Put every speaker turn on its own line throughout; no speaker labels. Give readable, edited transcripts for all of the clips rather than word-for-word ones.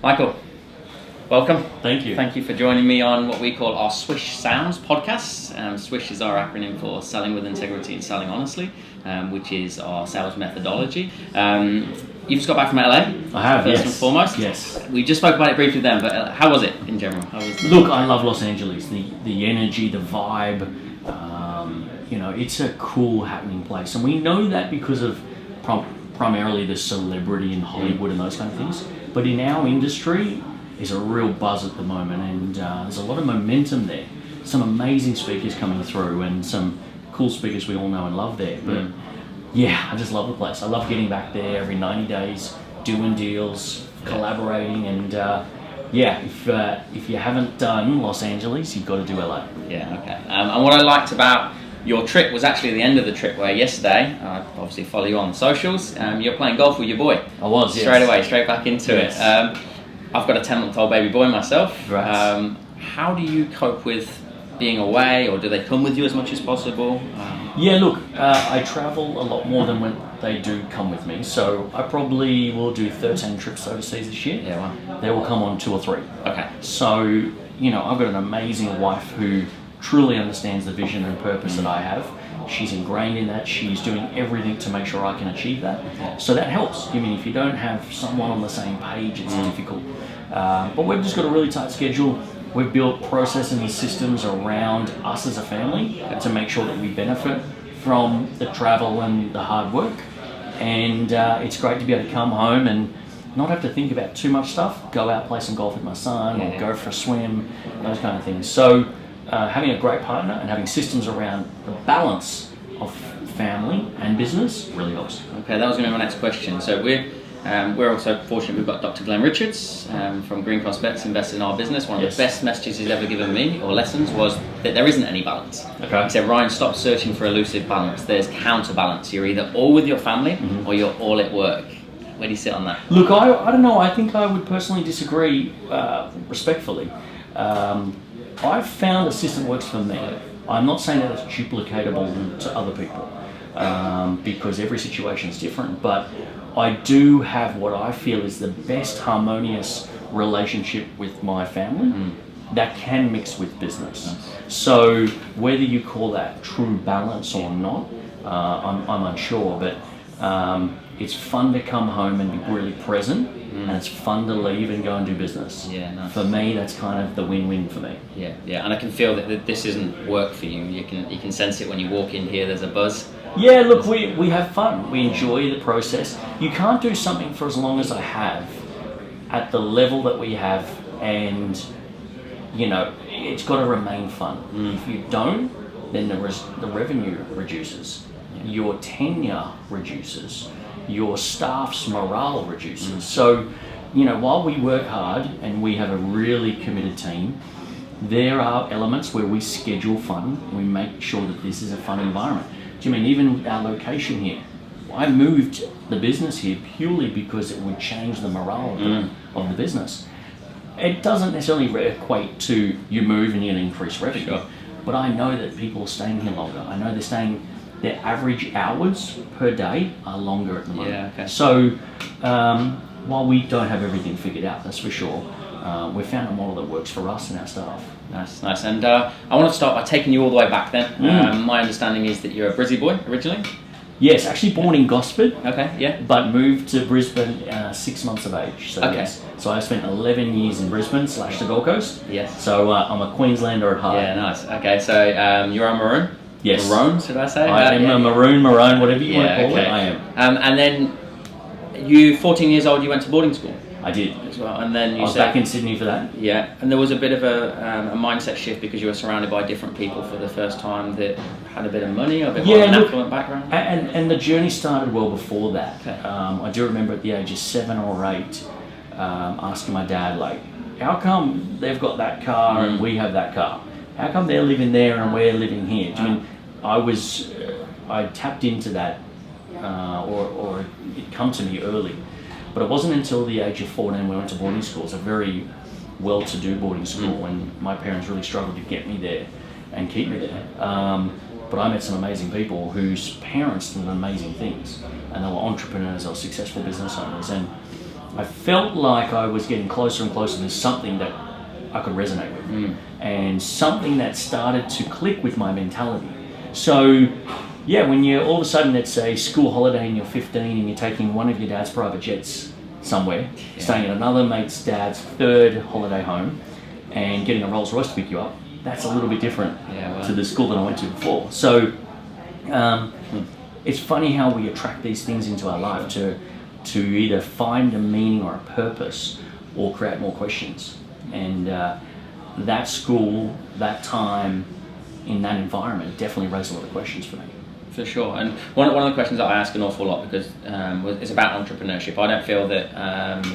Michael, welcome.
Thank you.
Thank you for joining me on what we call our SWISH Sounds podcast. SWISH is our acronym for Selling with Integrity and Selling Honestly, which is our sales methodology. You just got back from LA?
I have,
first and foremost.
Yes.
We just spoke about it briefly then, but how was it in general?
Look, I love Los Angeles. The energy, the vibe. It's a cool, happening place, and we know that because of primarily the celebrity in Hollywood and those kind of things. But in our industry, there's a real buzz at the moment, and there's a lot of momentum there. Some amazing speakers coming through, and some cool speakers we all know and love there. But yeah, I just love the place. I love getting back there every 90 days, doing deals, collaborating, and if you haven't done Los Angeles, you've got to do LA.
Yeah, okay. And what I liked about your trip was actually the end of the trip, where yesterday, I obviously follow you on the socials, you're playing golf with your boy.
I was, yes.
Straight away, straight back into it. I've got a 10-month-old baby boy myself.
Right.
How do you cope with being away, or do they come with you as much as possible?
I travel a lot more than when they do come with me, so I probably will do 13 trips overseas this year.
Yeah, wow.
They will come on 2 or 3.
Okay.
So, I've got an amazing wife who truly understands the vision and purpose that I have. She's ingrained in that. She's doing everything to make sure I can achieve that. So that helps. If you don't have someone on the same page, it's difficult. But we've just got a really tight schedule. We've built processes and systems around us as a family to make sure that we benefit from the travel and the hard work. And it's great to be able to come home and not have to think about too much stuff. Go out, play some golf with my son, or go for a swim, those kind of things. So having a great partner and having systems around the balance of family and business really helps.
Okay, that was going to be my next question. So we're also fortunate we've got Dr. Glenn Richards from Green Prospects invested in our business. One of the best messages he's ever given me, or lessons, was that there isn't any balance.
Okay.
He said, Ryan, stop searching for elusive balance. There's counterbalance. You're either all with your family or you're all at work. Where do you sit on that?
Look, I don't know. I think I would personally disagree respectfully. I've found a system works for me. I'm not saying that it's duplicatable to other people because every situation is different, but I do have what I feel is the best harmonious relationship with my family that can mix with business. So whether you call that true balance or not, I'm unsure, but it's fun to come home and be really present, and it's fun to leave and go and do business.
Yeah, nice.
For me, that's kind of the win-win for me.
Yeah, and I can feel that this isn't work for you. You can sense it when you walk in here. There's a buzz.
Yeah, look, we have fun. We enjoy the process. You can't do something for as long as I have at the level that we have, and it's got to remain fun. If you don't, then the revenue reduces, your tenure reduces, your staff's morale reduces. So, while we work hard and we have a really committed team, there are elements where we schedule fun. We make sure that this is a fun environment. Do you mean even our location here? I moved the business here purely because it would change the morale of the business. It doesn't necessarily equate to you move and you're going to increase revenue, but I know that people are staying here longer. I know they're staying. Their average hours per day are longer at the moment.
Yeah, okay.
So while we don't have everything figured out, that's for sure, we've found a model that works for us and our staff.
Nice. And I want to start by taking you all the way back then. My understanding is that you're a Brizzy boy originally?
Yes, actually born in Gosford.
Okay, yeah.
But moved to Brisbane 6 months of age. So yes. So I spent 11 years in Brisbane / the Gold Coast.
Yes.
So I'm a Queenslander at heart.
Yeah, nice. Okay, so you're a Maroon?
Yes.
Maroon, should I say?
I am a Maroon, whatever you want to call it, I am.
And then you, 14 years old, you went to boarding school?
I did.
As well. And then
I was back in Sydney for that.
Yeah, and there was a bit of a mindset shift because you were surrounded by different people for the first time that had a bit of money, or a bit more of an affluent background.
And the journey started well before that.
Okay.
I do remember at the age of 7 or 8 asking my dad, how come they've got that car and we have that car? How come they're living there and we're living here? I mean, I tapped into that, or it come to me early. But it wasn't until the age of 14 when I went to boarding school. It's a very well-to-do boarding school, and my parents really struggled to get me there and keep me there. But I met some amazing people whose parents did amazing things, and they were entrepreneurs, they were successful business owners, and I felt like I was getting closer and closer to something that I could resonate with, and something that started to click with my mentality. So, yeah, when you're all of a sudden, it's a school holiday and you're 15 and you're taking one of your dad's private jets somewhere, staying at another mate's dad's third holiday home, and getting a Rolls Royce to pick you up, that's a little bit different to the school that I went to before. So, it's funny how we attract these things into our life to either find a meaning or a purpose or create more questions. And that school, that time, in that environment definitely raised a lot of questions for me.
For sure. And one of the questions that I ask an awful lot, because it's about entrepreneurship. I don't feel that,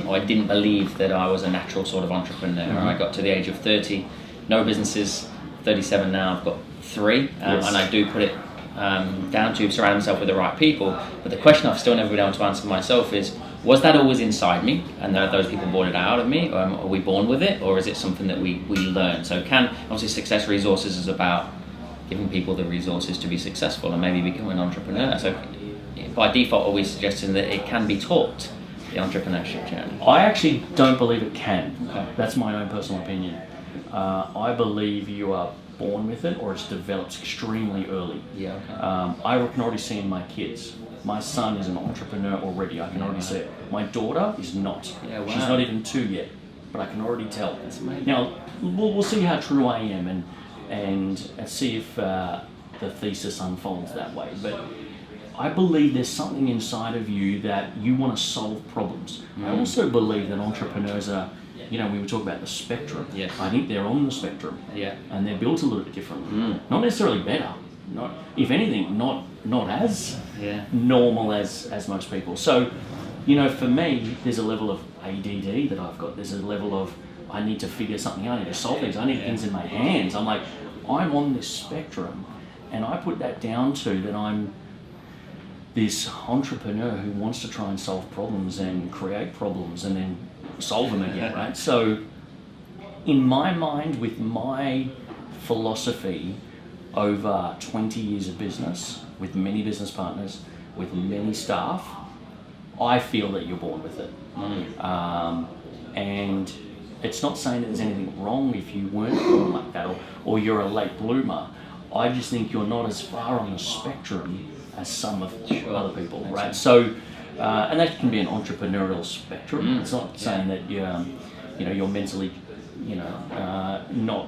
or I didn't believe that I was a natural sort of entrepreneur. I got to the age of 30, no businesses, 37 now, I've got 3, and I do put it down to surround myself with the right people. But the question I've still never been able to answer myself is, was that always inside me, and those people brought it out of me? Are we born with it, or is it something that we learn? So obviously Success Resources is about giving people the resources to be successful and maybe become an entrepreneur. So by default, are we suggesting that it can be taught, the entrepreneurship journey?
I actually don't believe it can. Okay. That's my own personal opinion. I believe you are born with it, or it's developed extremely early.
Yeah. Okay.
I can already see in my kids. My son is an entrepreneur already. I can already see it. My daughter is not.
Yeah, wow.
She's not even 2 yet, but I can already tell.
That's amazing.
Now we'll see how true I am and see if the thesis unfolds that way. But I believe there's something inside of you that you want to solve problems. I also believe that entrepreneurs are, we were talking about the spectrum.
Yes.
I think they're on the spectrum.
Yeah.
And they're built a little bit differently. Not necessarily better. If anything, not as normal as most people. So, for me, there's a level of ADD that I've got. There's a level of, I need to figure something out. I need to solve things. I need things in my hands. I'm on this spectrum, and I put that down to that I'm this entrepreneur who wants to try and solve problems and create problems and then solve them again, right? So, in my mind, with my philosophy over 20 years of business, with many business partners, with many staff, I feel that you're born with it. And it's not saying that there's anything wrong if you weren't born like that, or you're a late bloomer. I just think you're not as far on the spectrum as some of other people, right? So, and that can be an entrepreneurial spectrum. It's not saying that you're mentally, not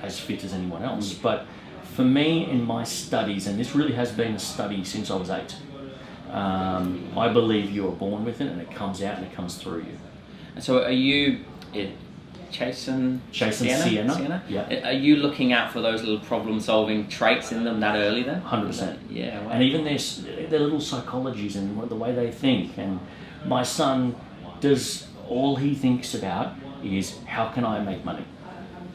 as fit as anyone else. But for me, in my studies, and this really has been a study since I was 8, I believe you are born with it, and it comes out and it comes through you.
And so, are you chasing Sienna?
Yeah.
Are you looking out for those little problem-solving traits in them that early then?
100%.
Yeah. Wow.
And even their little psychologies and the way they think. And my son all he thinks about is, how can I make money?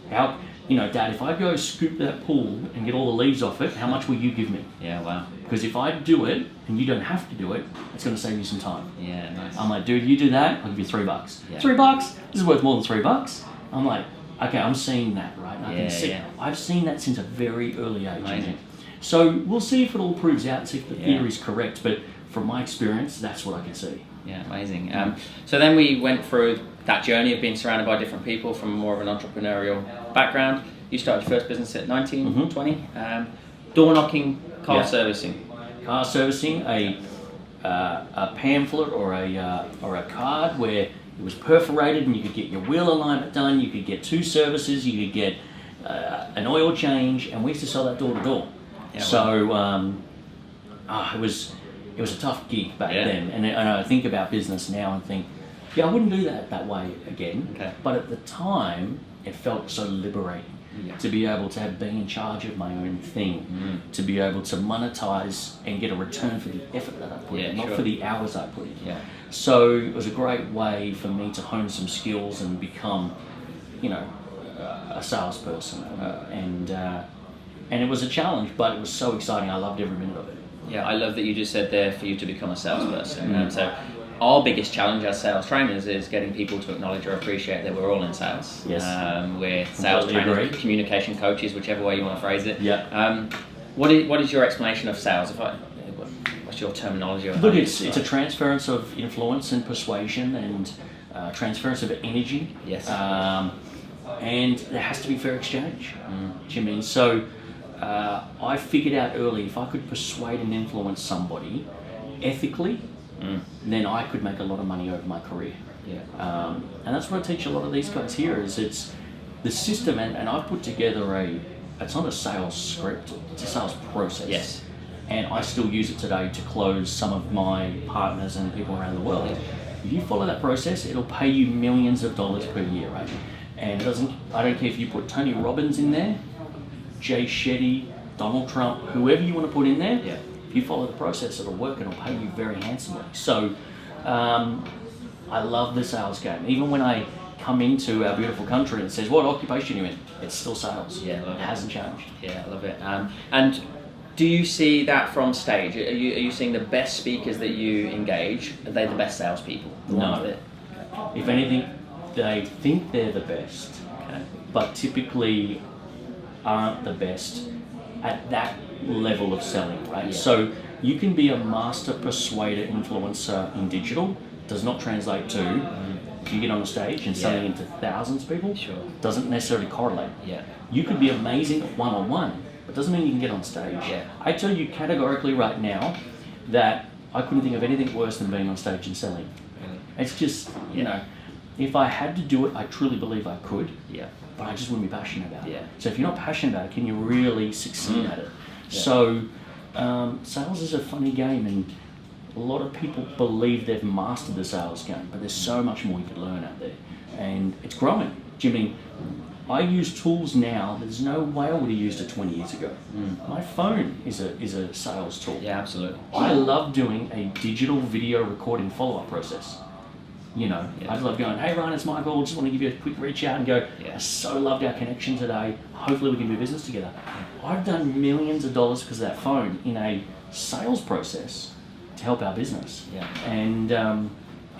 Dad, if I go scoop that pool and get all the leaves off it, how much will you give me? Yeah, wow. Because if I do it and you don't have to do it, it's going to save you some time.
Yeah, nice.
I'm like, dude, you do that, I'll give you $3.
Yeah.
$3? This is worth more than $3. I'm like, okay, I'm seeing that, right? And I can see. I've seen that since a very early age.
Amazing.
So we'll see if it all proves out and see if the theory is correct. But from my experience, that's what I can see.
Yeah, amazing. So then we went through that journey of being surrounded by different people from more of an entrepreneurial background. You started your first business at 19, 20. Door knocking, car servicing.
Car servicing, a pamphlet or a card where it was perforated and you could get your wheel alignment done, you could get 2 services, you could get an oil change, and we used to sell that door to door. So it was a tough gig back then, and I think about business now and think, I wouldn't do that way again. Okay. But at the time, it felt so liberating to be able to have been in charge of my own thing, to be able to monetize and get a return for the effort that I put in, not for the hours I put in. Yeah. So it was a great way for me to hone some skills and become, a salesperson. And it was a challenge, but it was so exciting. I loved every minute of it. Yeah, I love that you just said there for you to become a salesperson. So our biggest challenge as sales trainers is getting people to acknowledge or appreciate that we're all in sales. Yes. We're sales trainers, communication coaches, whichever way you want to phrase it. Yeah. What is your explanation of sales? What's
your terminology?
Look, it's a transference of influence and persuasion and transference of energy.
Yes.
And there has to be fair exchange. Do you mean? So I figured out early, if I could persuade and influence somebody ethically, then I could make a lot of money over my career.
Yeah.
And that's what I teach a lot of these guys here, is it's the system, and I've put together it's not a sales script, it's a sales process.
Yes.
And I still use it today to close some of my partners and people around the world. If you follow that process, it'll pay you millions of dollars per year, right? And I don't care if you put Tony Robbins in there, Jay Shetty, Donald Trump, whoever you want to put in there, if you follow the process, it'll work and it'll pay you very handsomely. So I love the sales game. Even when I come into our beautiful country and it says, what occupation are you in? It's still sales.
Yeah, I love
it. It hasn't changed.
Yeah, I love it. And do you see that from stage? Are you seeing the best speakers that you engage? Are they the best salespeople?
No. If anything, they think they're the best, but typically aren't the best at that level of selling, right?
Yeah.
So you can be a master persuader influencer in digital, does not translate to if you get on a stage and selling into thousands of people, doesn't necessarily correlate.
Yeah.
You could be amazing at one-on-one, but doesn't mean you can get on stage.
Yeah.
I tell you categorically right now that I couldn't think of anything worse than being on stage and selling.
Really?
It's just, if I had to do it, I truly believe I could.
Yeah.
But I just wouldn't be passionate about it.
Yeah.
So if you're not passionate about it, can you really succeed at it?
Yeah.
So sales is a funny game, and a lot of people believe they've mastered the sales game, but there's so much more you could learn out there. And it's growing. Jimmy, I use tools now that there's no way I would have used it 20 years ago. My phone is a sales tool.
Yeah, absolutely.
I love doing a digital video recording follow-up process. I love going, hey Ryan, it's Michael, just want to give you a quick reach out and go, I so loved our connection today, hopefully we can do business together. I've done millions of dollars because of that phone in a sales process to help our business.
Yeah.
And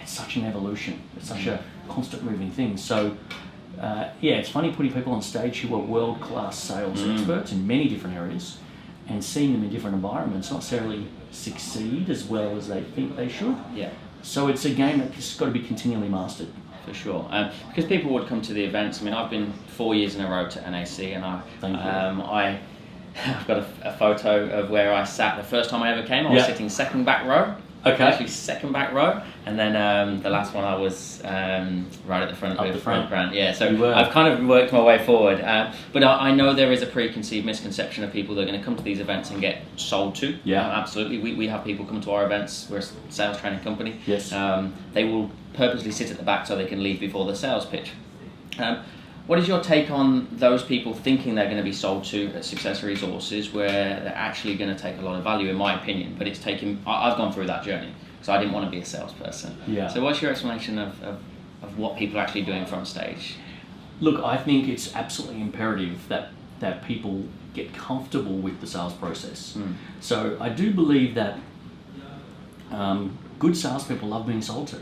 it's such an evolution, it's such a constant moving thing. So it's funny putting people on stage who are world-class sales experts in many different areas and seeing them in different environments not necessarily succeed as well as they think they should.
Yeah.
So it's a game that's got to be continually mastered.
For sure, because people would come to the events. I mean, I've been 4 years in a row to NAC, and I've got a photo of where I sat the first time I ever came. I was sitting second back row.
Okay.
Actually, second back row, and then the last one I was right at the front.
Up the front.
Yeah, so I've kind of worked my way forward. But I know there is a preconceived misconception of people that are going to come to these events and get sold to.
Yeah.
Absolutely. We have people come to our events. We're a sales training company.
Yes.
They will purposely sit at the back so they can leave before the sales pitch. What is your take on those people thinking they're going to be sold to at Success Resources, where they're actually going to take a lot of value, in my opinion, but I've gone through that journey, because I didn't want to be a salesperson.
Yeah.
So what's your explanation of what people are actually doing from stage?
Look, I think it's absolutely imperative that people get comfortable with the sales process. So I do believe that good salespeople love being sold to.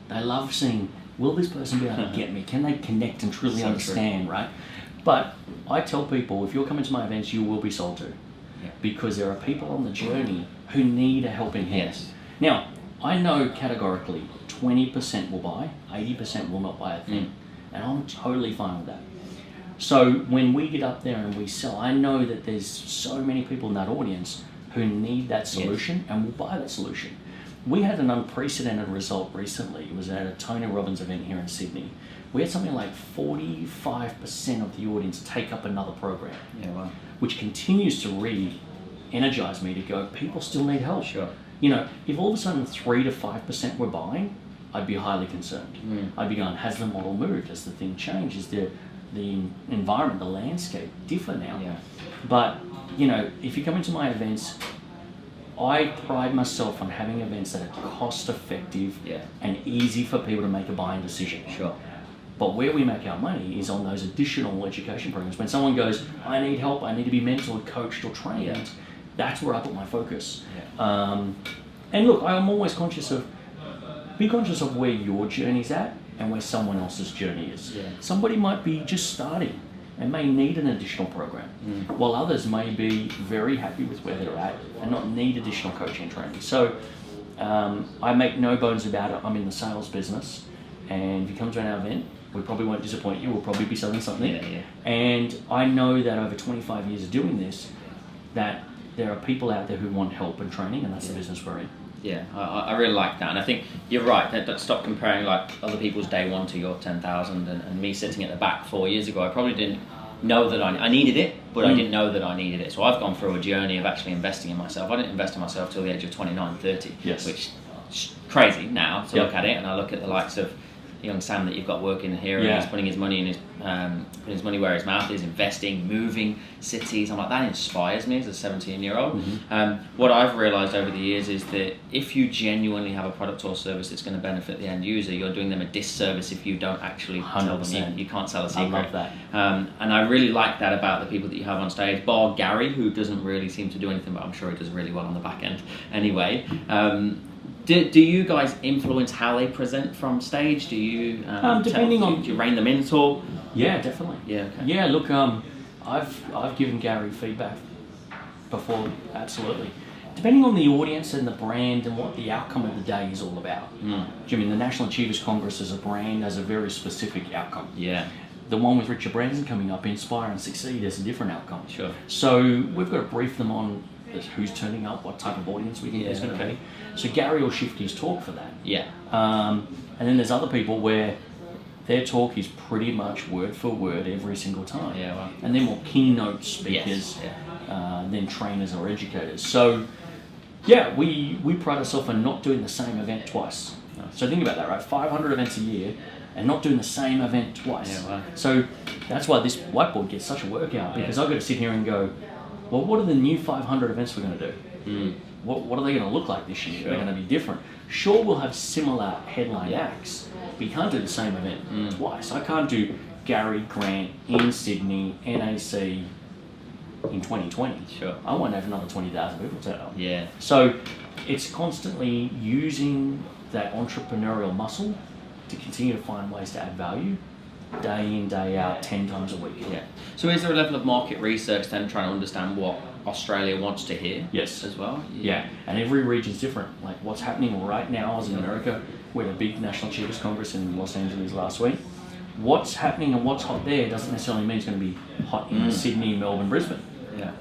They love seeing, will this person be able to get me? Can they connect and truly understand, right? But I tell people, if you're coming to my events, you will be sold to. Yeah. Because there are people on the journey who need a helping hand.
Yes.
Now, I know categorically 20% will buy, 80% will not buy a thing. And I'm totally fine with that. So when we get up there and we sell, I know that there's so many people in that audience who need that solution and will buy that solution. We had an unprecedented result recently. It was at a Tony Robbins event here in Sydney. We had something like 45% of the audience take up another program.
Yeah, wow.
Which continues to re-energize me to go, people still need help.
Sure.
If all of a sudden 3 to 5% were buying, I'd be highly concerned. I'd be going, has the model moved? Has the thing changed? Is the environment, the landscape different now?
Yeah.
But, if you come into my events, I pride myself on having events that are cost effective and easy for people to make a buying decision.
Sure.
But where we make our money is on those additional education programs. When someone goes, I need help, I need to be mentored, coached or trained, that's where I put my focus.
Yeah.
And look, I'm always be conscious of where your journey's at and where someone else's journey is.
Yeah.
Somebody might be just starting and may need an additional program, while others may be very happy with where they're at and not need additional coaching and training. So I make no bones about it. I'm in the sales business, and if you come to our event, we probably won't disappoint you. We'll probably be selling something. And I know that over 25 years of doing this, that there are people out there who want help and training, and that's the business we're in.
Yeah, I really like that, and I think you're right. Don't stop comparing like other people's day one to your 10,000, and me sitting at the back 4 years ago. I probably didn't know that I needed it, but I didn't know that I needed it. So I've gone through a journey of actually investing in myself. I didn't invest in myself till the age of 29, 30, which is crazy now to look at it. And I look at the likes of young Sam that you've got working here, and he's putting his money in his money where his mouth is, investing, moving cities. I'm like, that inspires me as a 17-year-old. What I've realised over the years is that if you genuinely have a product or service that's going to benefit the end user, you're doing them a disservice if you don't actually tell them. You can't sell a secret.
I love that.
And I really like that about the people that you have on stage, bar Gary, who doesn't really seem to do anything, but I'm sure he does really well on the back end anyway. Do you guys influence how they present from stage? Do you
depending on,
do you rein them in at all?
Yeah, definitely.
Yeah, okay.
Yeah, look, I've given Gary feedback before, absolutely. Depending on the audience and the brand and what the outcome of the day is all about. Jimmy, the National Achievers Congress as a brand has a very specific outcome.
Yeah.
The one with Richard Branson coming up, Inspire and Succeed, is a different outcome.
Sure.
So we've got to brief them on who's turning up, what type of audience we think there's going to be. So Gary will shift his talk for that.
Yeah.
And then there's other people where their talk is pretty much word for word every single time.
Yeah, well.
And they're more keynote speakers than trainers or educators. So yeah, we pride ourselves on not doing the same event twice. So think about that, right? 500 events a year and not doing the same event twice.
Yeah, wow.
So that's why this whiteboard gets such a workout, because I've got to sit here and go, well, what are the new 500 events we're going to do? What are they going to look like this year?
Sure.
They're going to be different. Sure, we'll have similar headline acts, but you can't do the same event twice. I can't do Gary Grant in Sydney, NAC in 2020.
Sure.
I won't have another 20,000 people turn up.
Yeah.
So it's constantly using that entrepreneurial muscle to continue to find ways to add value day in, day out, 10 times a week.
Yeah. So is there a level of market research then trying to understand what Australia wants to hear?
Yes.
As well?
Yeah. And every region's different. Like what's happening right now is in America, we had a big National Achievers Congress in Los Angeles last week. What's happening and what's hot there doesn't necessarily mean it's going to be hot in Sydney, Melbourne, Brisbane,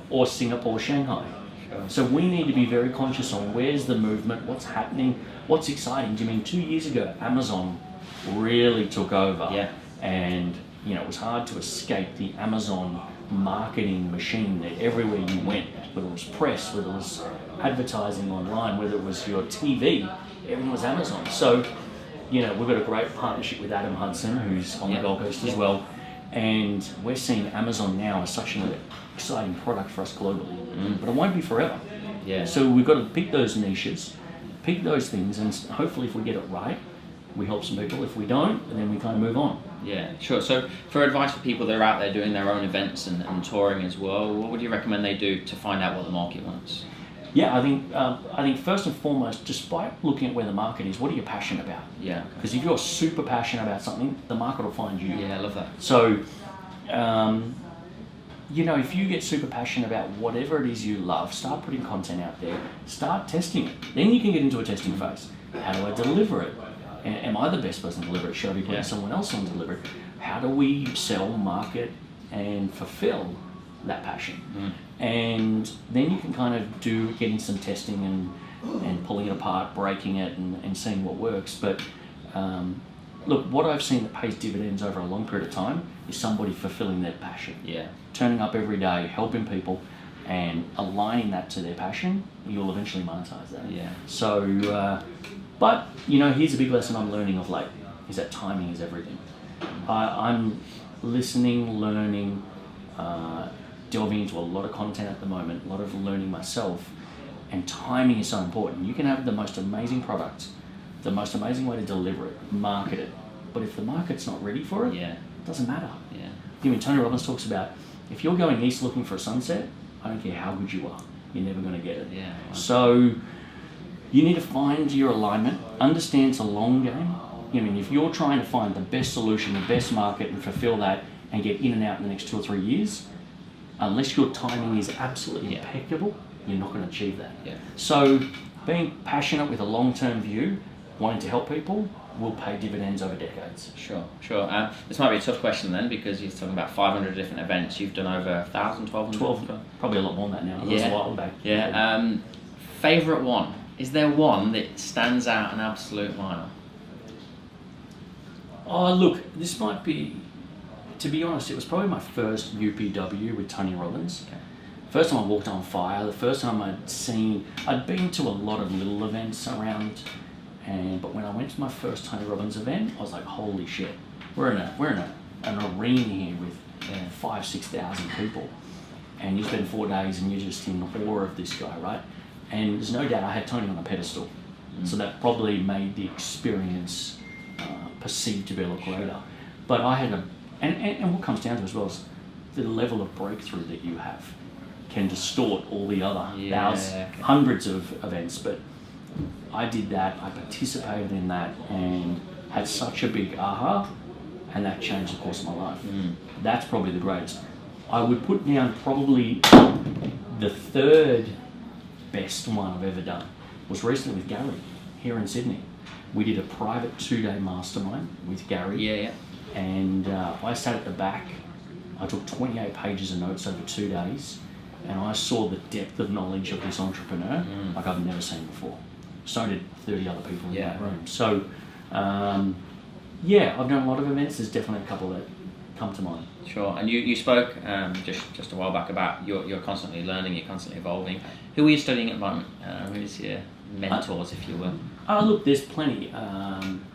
or Singapore, Shanghai.
Sure.
So we need to be very conscious on where's the movement, what's happening, what's exciting. Do you mean 2 years ago, Amazon really took over?
Yeah.
And it was hard to escape the Amazon marketing machine that everywhere you went, whether it was press, whether it was advertising online, whether it was your TV, everything was Amazon. So, we've got a great partnership with Adam Hudson, who's on the Gold Coast as well, and we're seeing Amazon now as such an exciting product for us globally, but it won't be forever.
Yeah.
So we've got to pick those niches, pick those things, and hopefully if we get it right, we help some people. If we don't, then we kind of move on.
Yeah, sure. So for advice for people that are out there doing their own events and touring as well, what would you recommend they do to find out what the market wants?
Yeah, I think first and foremost, despite looking at where the market is, what are you passionate about?
Yeah.
Because if you're super passionate about something, the market will find you.
Yeah, I love that.
So, if you get super passionate about whatever it is you love, start putting content out there, start testing it. Then you can get into a testing phase. How do I deliver it? Am I the best person to deliver it? Should I be putting someone else on to deliver it? How do we sell, market, and fulfill that passion? And then you can kind of getting some testing and pulling it apart, breaking it, and seeing what works. But look, what I've seen that pays dividends over a long period of time is somebody fulfilling their passion. Yeah. Turning up every day, helping people, and aligning that to their passion, you'll eventually monetize that.
Yeah.
So, but here's a big lesson I'm learning of late, is that timing is everything. I'm listening, learning, delving into a lot of content at the moment, a lot of learning myself, and timing is so important. You can have the most amazing product, the most amazing way to deliver it, market it, but if the market's not ready for it, it doesn't matter. Yeah. Tony Robbins talks about, if you're going east looking for a sunset, I don't care how good you are, you're never going to get it.
Yeah.
So you need to find your alignment, understand it's a long game. If you're trying to find the best solution, the best market, and fulfill that and get in and out in the next 2 or 3 years, unless your timing is absolutely impeccable, you're not going to achieve that.
Yeah.
So being passionate with a long-term view, wanting to help people, will pay dividends over decades.
Sure. This might be a tough question then, because you're talking about 500 different events. You've done over 1,000, 1,200?
12, probably a lot more than that now. It was a while back.
Yeah. Favourite one? Is there one that stands out an absolute mile?
Oh, look, this might be, to be honest, it was probably my first UPW with Tony Robbins.
Okay.
First time I walked on fire, the first time I'd been to a lot of little events around, but when I went to my first Tony Robbins event, I was like, holy shit, we're in an arena here with 5,000-6,000 people, and you spend 4 days and you're just in awe of this guy, right? And there's no doubt I had Tony on a pedestal, so that probably made the experience perceived to be a lot greater. But I had and what comes down to as well is the level of breakthrough that you have can distort all the other hundreds of events. But I did that, I participated in that, and had such a big aha, and that changed the course of my life. That's probably the greatest. I would put down probably the third best one I've ever done was recently with Gary here in Sydney. We did a private 2-day mastermind with Gary. And I sat at the back. I took 28 pages of notes over 2 days, and I saw the depth of knowledge of this entrepreneur like I've never seen before. So did 30 other people in that room. So, I've done a lot of events. There's definitely a couple that come to mind.
Sure. And you spoke just a while back about you're constantly learning, you're constantly evolving. Who are you studying at the moment? Who's your mentors, if you will?
Look, there's plenty.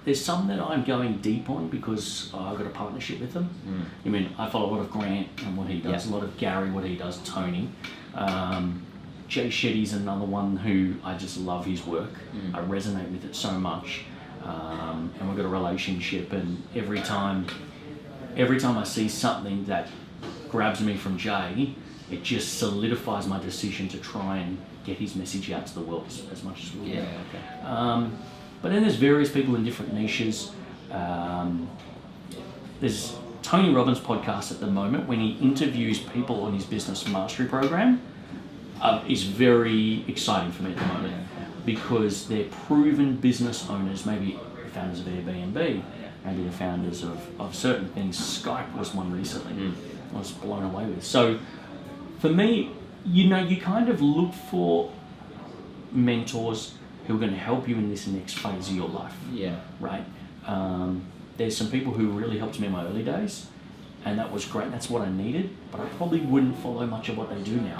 There's some that I'm going deep on because I've got a partnership with them. I mean, I follow a lot of Grant and what he does, a lot of Gary, what he does, Tony. Jay Shetty's another one who I just love his work. I resonate with it so much. And we've got a relationship, and every time I see something that grabs me from Jay, it just solidifies my decision to try and get his message out to the world as much as we can. But then there's various people in different niches. There's Tony Robbins' podcast at the moment when he interviews people on his business mastery program. Is very exciting for me at the moment because they're proven business owners, maybe the founders of Airbnb, maybe the founders of certain things. Skype was one recently I was blown away with. So for me, you kind of look for mentors who are going to help you in this next phase of your life. Right? There's some people who really helped me in my early days, and that was great. That's what I needed, but I probably wouldn't follow much of what they do now.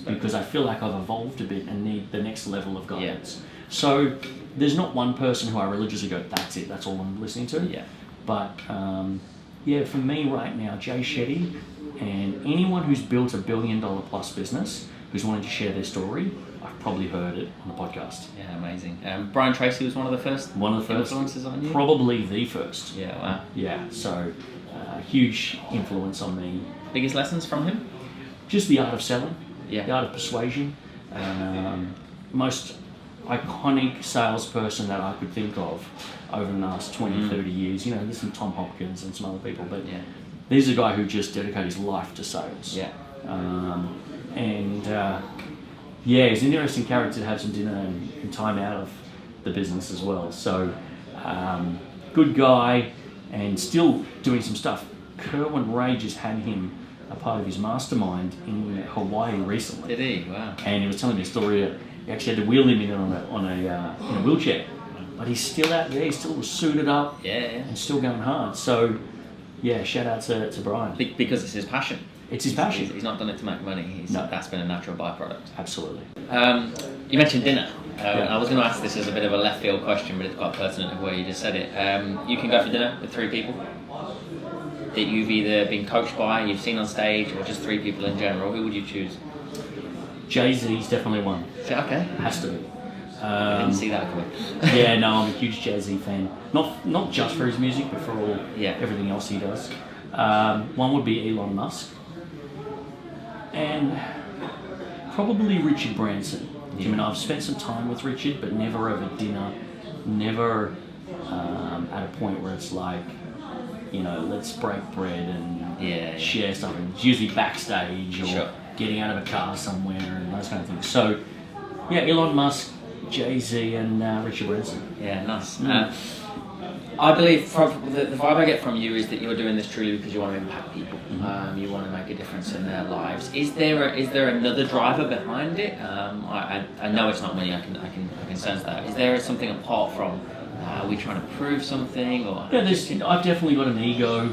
Because I feel like I've evolved a bit and need the next level of guidance. So there's not one person who I religiously go, that's it, that's all I'm listening to. But for me right now, Jay Shetty and anyone who's built $1 billion plus business who's wanting to share their story, I've probably heard it on the podcast.
Amazing. Brian Tracy was one of the first influences on you?
Probably the first.
Wow.
So huge influence on me.
Biggest lessons from him?
Just the art of selling,
the
art of persuasion. Most iconic salesperson that I could think of over the last 20, 30 years. There's some Tom Hopkins and some other people, but there's a guy who just dedicated his life to sales. He's an interesting character to have some dinner and time out of the business as well. So, good guy and still doing some stuff. Kerwin Ray just had him a part of his mastermind in Hawaii recently.
Did he? Wow. And
he was telling me a story. He actually had to wheel him in on a wheelchair, but he's still out there. He's still suited up, and still going hard. So, shout out to Brian
because it's his passion.
It's his passion.
He's not done it to make money. That's been a natural byproduct.
Absolutely.
You mentioned dinner. I was going to ask this as a bit of a left field question, but it's quite pertinent of where you just said it. You can go for dinner with 3 people that you've either been coached by, you've seen on stage, or just 3 people in general. Who would you choose?
Jay-Z's definitely one.
Okay.
Has to be.
I didn't see that coming.
I'm a huge Jay-Z fan. Not just for his music, but for everything else he does. One would be Elon Musk. And probably Richard Branson. I mean, I've spent some time with Richard, but never over dinner, never at a point where it's like, let's break bread and
Yeah.
share something. It's usually backstage or
Sure.
getting out of a car somewhere and those kind of things. So, yeah, Elon Musk, Jay-Z, and Richard Branson.
Yeah, nice. I believe from the vibe I get from you is that you're doing this truly because you want to impact people. You want to make a difference in their lives. Is there another driver behind it? I know it's not money. I can sense that. Is there something apart from? Are we trying to prove something? Or
Yeah, I've definitely got an ego,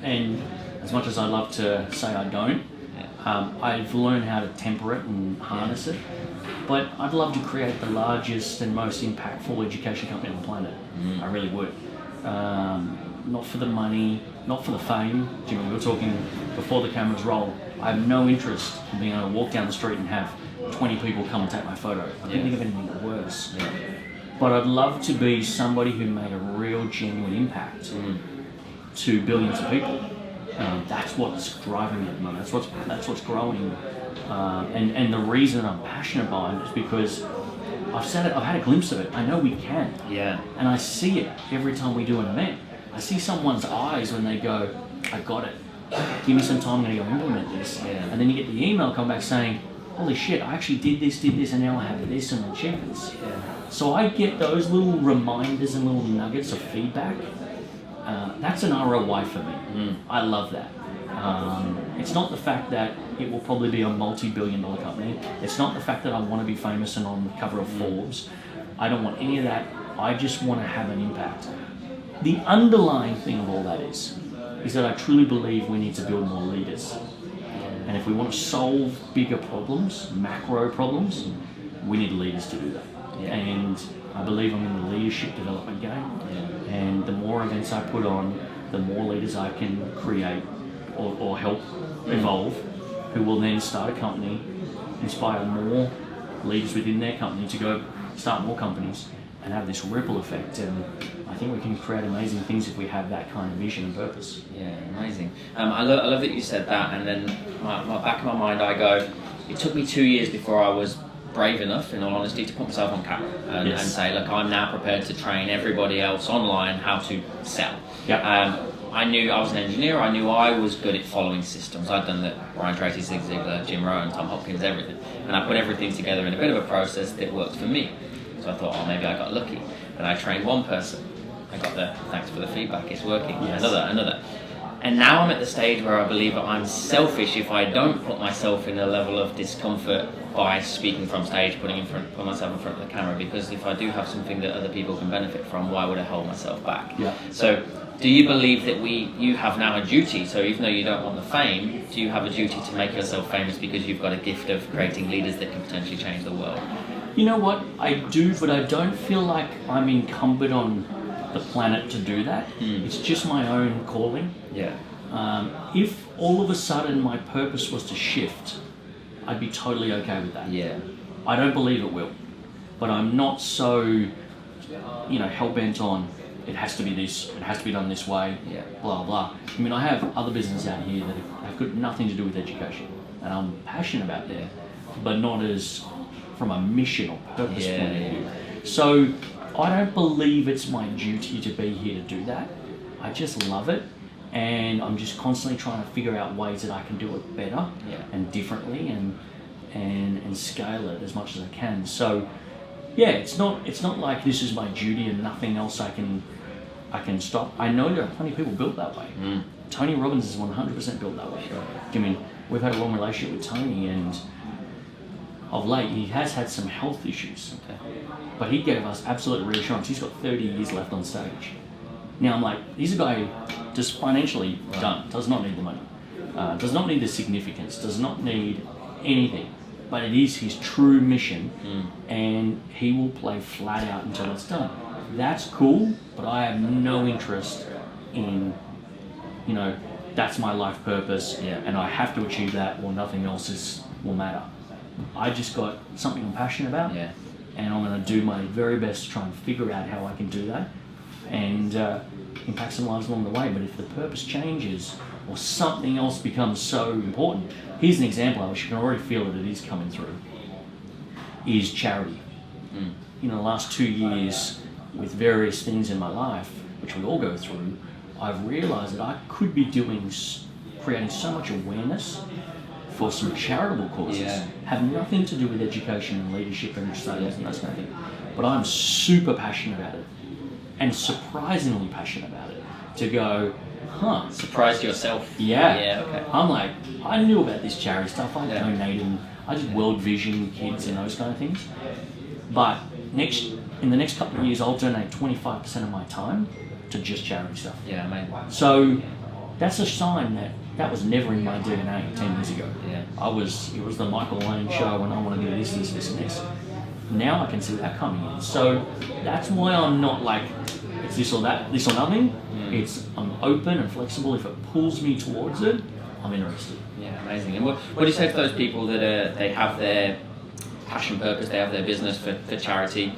and as much as I love to say I don't, I've learned how to temper it and harness it. But I'd love to create the largest and most impactful education company on the planet. I really would. Not for the money, not for the fame. Jimmy, we were talking before the cameras roll. I have no interest in being able to walk down the street and have 20 people come and take my photo. I can't think of anything worse.
Yeah.
But I'd love to be somebody who made a real, genuine impact to billions of people. That's what's driving me at the moment. That's what's growing. And the reason I'm passionate about it is because I've had a glimpse of it. I know we can.
Yeah.
And I see it every time we do an event. I see someone's eyes when they go, I got it. Give me some time, I'm going to go implement this.
Yeah.
And then you get the email come back saying, holy shit, I actually did this, and now I have this and achieved this.
Yeah.
So I get those little reminders and little nuggets of feedback. That's an ROI for me. I love that. It's not the fact that it will probably be a multi-billion-dollar company. It's not the fact that I want to be famous and on the cover of Forbes. I don't want any of that. I just want to have an impact. The underlying thing of all that is that I truly believe we need to build more leaders. And if we want to solve bigger problems, macro problems, we need leaders to do that.
Yeah.
And I believe I'm in the leadership development game.
Yeah.
And the more events I put on, the more leaders I can create or help evolve, who will then start a company, inspire more leaders within their company to go start more companies and have this ripple effect. And I think we can create amazing things if we have that kind of vision and purpose.
Yeah, amazing. I love that you said that, and then my back of my mind I go, it took me 2 years before I was brave enough, in all honesty, to put myself on camera and say, look, I'm now prepared to train everybody else online how to sell.
Yep.
I knew I was an engineer. I knew I was good at following systems. I'd done the Ryan Tracy, Zig Ziglar, Jim Rohn, Tom Hopkins, everything. And I put everything together in a bit of a process that worked for me. So I thought, oh, maybe I got lucky. And I trained one person. I got the thanks for the feedback, it's working.
Yes.
Another. And now I'm at the stage where I believe that I'm selfish if I don't put myself in a level of discomfort by speaking from stage, putting myself in front of the camera, because if I do have something that other people can benefit from, why would I hold myself back?
Yeah.
So do you believe that you have now a duty, so even though you don't want the fame, do you have a duty to make yourself famous because you've got a gift of creating leaders that can potentially change the world?
You know what? I do, but I don't feel like I'm incumbent on the planet to do that. It's just my own calling.
Yeah.
If all of a sudden my purpose was to shift, I'd be totally okay with that.
Yeah.
I don't believe it will, but I'm not so, hell-bent on it has to be this, it has to be done this way, blah, blah. I mean, I have other businesses out here that have got nothing to do with education, and I'm passionate about that, but not as from a mission or purpose point of view. So I don't believe it's my duty to be here to do that. I just love it, and I'm just constantly trying to figure out ways that I can do it better and differently and scale it as much as I can. So yeah, it's not like this is my duty and nothing else I can stop. I know there are plenty of people built that way. Tony Robbins is 100% built that way.
Sure.
I mean, we've had a long relationship with Tony, and of late he has had some health issues.
Okay.
But he gave us absolute reassurance. He's got 30 years left on stage. Now I'm like, he's a guy just financially done, does not need the money, does not need the significance, does not need anything. But it is his true mission, and he will play flat out until it's done. That's cool, but I have no interest in, that's my life purpose, and I have to achieve that, or nothing else will matter. I just got something I'm passionate about, and I'm going to do my very best to try and figure out how I can do that, and impact some lives along the way. But if the purpose changes, or something else becomes so important, here's an example, which you can already feel that it is coming through, is charity. In the last 2 years, with various things in my life, which we all go through, I've realised that I could be creating so much awareness for some charitable causes, have nothing to do with education and leadership and sales and those kind of things. But I'm super passionate about it, and surprisingly passionate about it. To go,
surprised yourself.
Yeah.
Okay.
I'm like, I knew about this charity stuff. I donated. I did World Vision Kids and those kind of things. But in the next couple of years, I'll donate 25% of my time to just charity stuff.
Yeah, amazing.
So that's a sign that was never in my DNA 10 years ago.
Yeah.
It was the Michael Lane show, and I want to do this, and this. Now I can see that coming in. So that's why I'm not like, it's this or that, this or nothing. It's, I'm open and flexible. If it pulls me towards it, I'm interested.
Yeah, amazing. And what do you say to those people that they have their passion, purpose, they have their business for charity?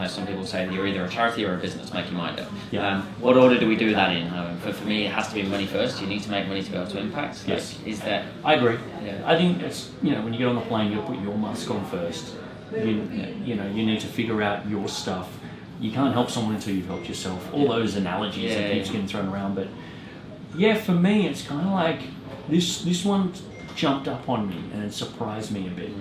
Some people say that you're either a charity or a business, make your mind up.
Yeah.
What order do we do that in? For me, it has to be money first. You need to make money to be able to impact.
Yes.
Is that...
I agree.
Yeah.
I think it's, when you get on the plane, you'll put your mask on first. You need to figure out your stuff. You can't help someone until you've helped yourself. All those analogies that keeps getting thrown around. But yeah, for me, it's kind of like this one jumped up on me and it surprised me a bit.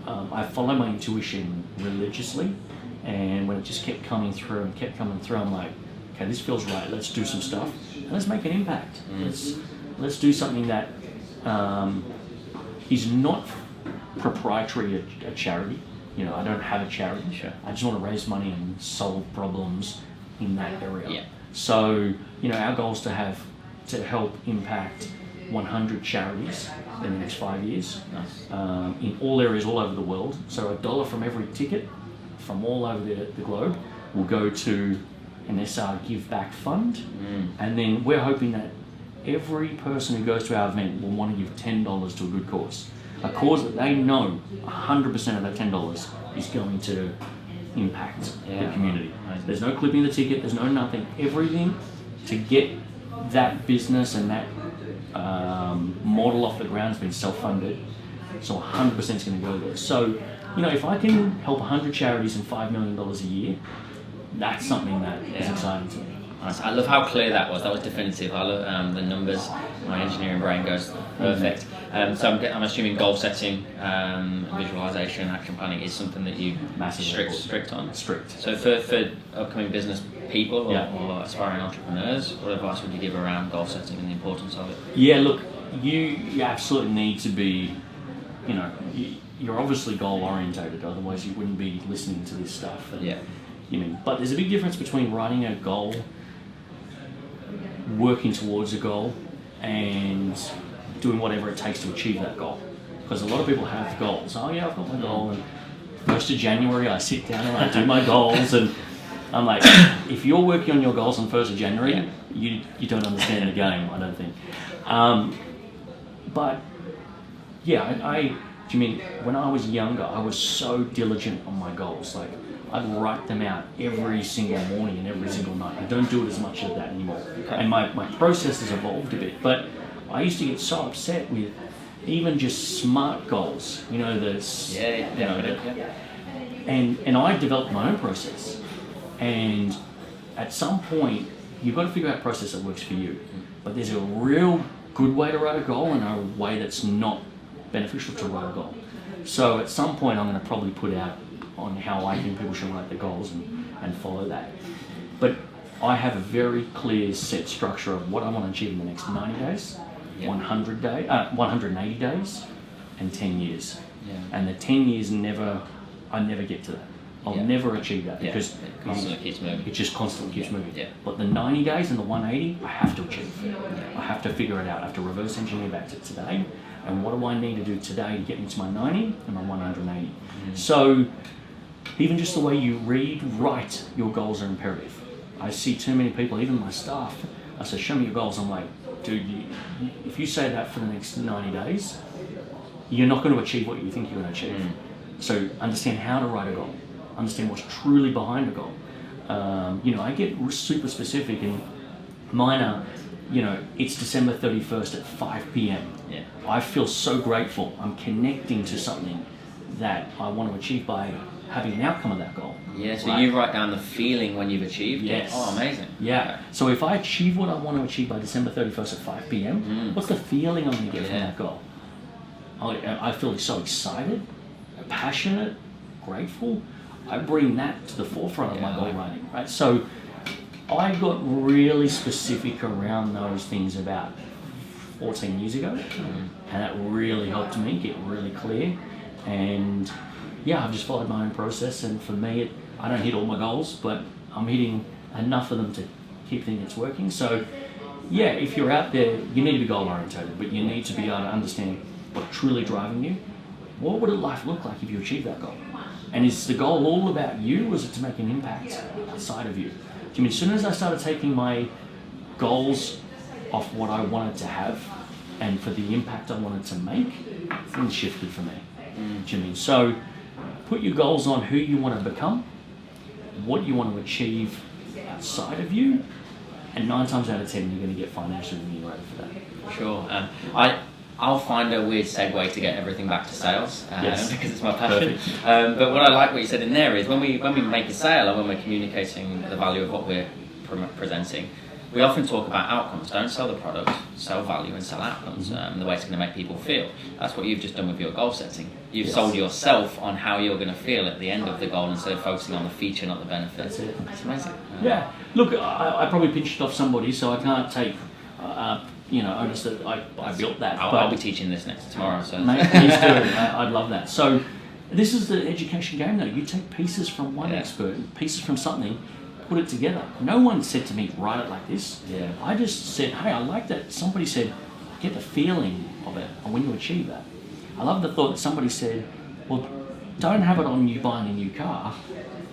I follow my intuition religiously, and when it just kept coming through, I'm like, okay, this feels right. Let's do some stuff. And let's make an impact. Let's do something that is not proprietary a charity. I don't have a charity.
Sure.
I just want to raise money and solve problems in that area.
Yeah.
So, our goal is to help impact 100 charities in the next 5 years.
Nice.
In all areas all over the world. So $1 from every ticket from all over the globe will go to an SR Give Back Fund. And then we're hoping that every person who goes to our event will want to give $10 to a good cause. A cause that they know 100% of that $10 is going to impact the community.
Amazing.
There's no clipping the ticket, there's no nothing. Everything to get that business and that model off the ground has been self-funded. So 100% is going to go there. So, if I can help 100 charities and $5 million a year, that's something that is exciting to me.
Nice. I love how clear that was. That was definitive. I love the numbers. My engineering brain goes perfect. So I'm assuming goal setting, visualization, action planning is something that you strict on.
Strict.
So for upcoming business people or aspiring entrepreneurs, what advice would you give around goal setting and the importance of it?
Yeah, look, you absolutely need to be, you're obviously goal orientated. Otherwise, you wouldn't be listening to this stuff. But there's a big difference between writing a goal, working towards a goal, and doing whatever it takes to achieve that goal. Because a lot of people have goals. Oh yeah, I've got my goal, and 1st of January I sit down and I do my goals, and I'm like, if you're working on your goals on 1st of January, you don't understand the game, I don't think. But yeah, do you mean when I was younger, I was so diligent on my goals. Like, I'd write them out every single morning and every single night. I don't do it as much of that anymore. Okay. And my process has evolved a bit. But I used to get so upset with even just SMART goals. And I developed my own process. And at some point, you've got to figure out a process that works for you. But there's a real good way to write a goal and a way that's not beneficial to write a goal. So at some point, I'm going to probably put out on how I think people should write their goals and follow that. But I have a very clear set structure of what I want to achieve in the next 90 days, 180 days, and 10 years. And the 10 years I never get to that. I'll never achieve that because
it constantly keeps moving.
It just constantly keeps moving. But the 90 days and the 180, I have to achieve. I have to figure it out. I have to reverse engineer back to today. And what do I need to do today to get me to my 90 and my 180? So even just the way you write your goals are imperative. I see too many people, even my staff, I say, show me your goals. I'm like, dude, if you say that for the next 90 days, you're not going to achieve what you think you're going to achieve. So understand how to write a goal. Understand what's truly behind a goal. I get super specific, and mine are, it's December 31st at 5 p.m. I feel so grateful. I'm connecting to something that I want to achieve by having an outcome of that goal.
Yeah, so
right?
you write down the feeling when you've achieved
Yes.
it. Oh, amazing.
Yeah.
Okay.
So if I achieve what I want to achieve by December 31st at 5 p.m., what's the feeling I'm going to get from that goal? I feel so excited, passionate, grateful. I bring that to the forefront of my goal writing, right? So I got really specific around those things about 14 years ago, and that really helped me get really clear. And yeah, I've just followed my own process, and for me, I don't hit all my goals, but I'm hitting enough of them to keep thinking it's working. So yeah, if you're out there, you need to be goal oriented, but you need to be able to understand what's truly driving you. What would life look like if you achieve that goal? And is the goal all about you, or is it to make an impact outside of you? I mean, as soon as I started taking my goals off what I wanted to have and for the impact I wanted to make, things shifted for me. Do you mean? So put your goals on who you want to become, what you want to achieve outside of you, and 9 times out of 10 you're going to get financially remunerated for that.
Sure. I'll find a weird segue to get everything back to sales because it's my passion. But what I like what you said in there is when we make a sale and when we're communicating the value of what we're presenting, we often talk about outcomes. Don't sell the product, sell value and sell outcomes. The way it's going to make people feel. That's what you've just done with your goal setting. You've sold yourself on how you're going to feel at the end of the goal instead of focusing on the feature, not the benefit.
That's it.
It's amazing.
Yeah. Look, I probably pinched off somebody, so I can't take onus that I built that.
I'll be teaching this tomorrow. So
mate, please do. I'd love that. So this is the education game, though. You take pieces from one expert, pieces from something, put it together. No one said to me, write it like this.
Yeah.
I just said, hey, I like that. Somebody said, get the feeling of it and when you achieve that. I love the thought that somebody said, well, don't have it on you buying a new car.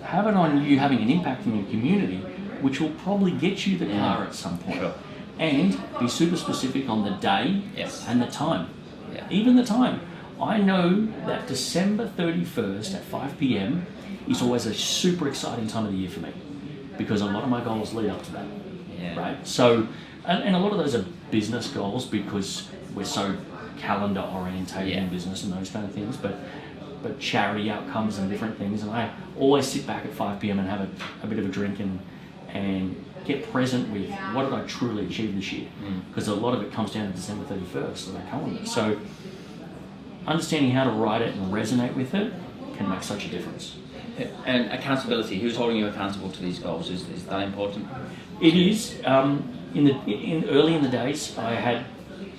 Have it on you having an impact in your community, which will probably get you the car at some point.
Sure.
And be super specific on the day and the time.
Yeah.
Even the time. I know that December 31st at 5 p.m. is always a super exciting time of the year for me because a lot of my goals lead up to that.
Yeah.
Right? So, and a lot of those are business goals because we're so calendar orientated in business and those kind of things, but charity outcomes and different things. And I always sit back at 5 p.m. and have a bit of a drink and get present with what did I truly achieve this year, because a lot of it comes down to December 31st of that calendar. So understanding how to write it and resonate with it can make such a difference.
And accountability, who's holding you accountable to these goals, is that important?
It is. Early in the days, I had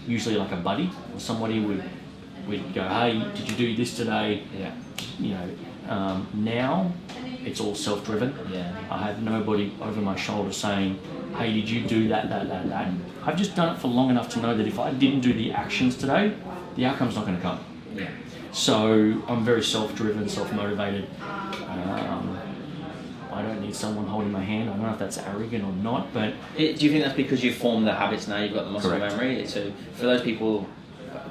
usually like a buddy or somebody would go, hey, did you do this today?
Yeah.
Now it's all self-driven.
Yeah.
I have nobody over my shoulder saying, hey, did you do that? I've just done it for long enough to know that if I didn't do the actions today, the outcome's not going to come.
Yeah.
So I'm very self-driven, self-motivated. I don't need someone holding my hand. I don't know if that's arrogant or not, but...
Do you think that's because you've formed the habits now, you've got the muscle memory? So for those people,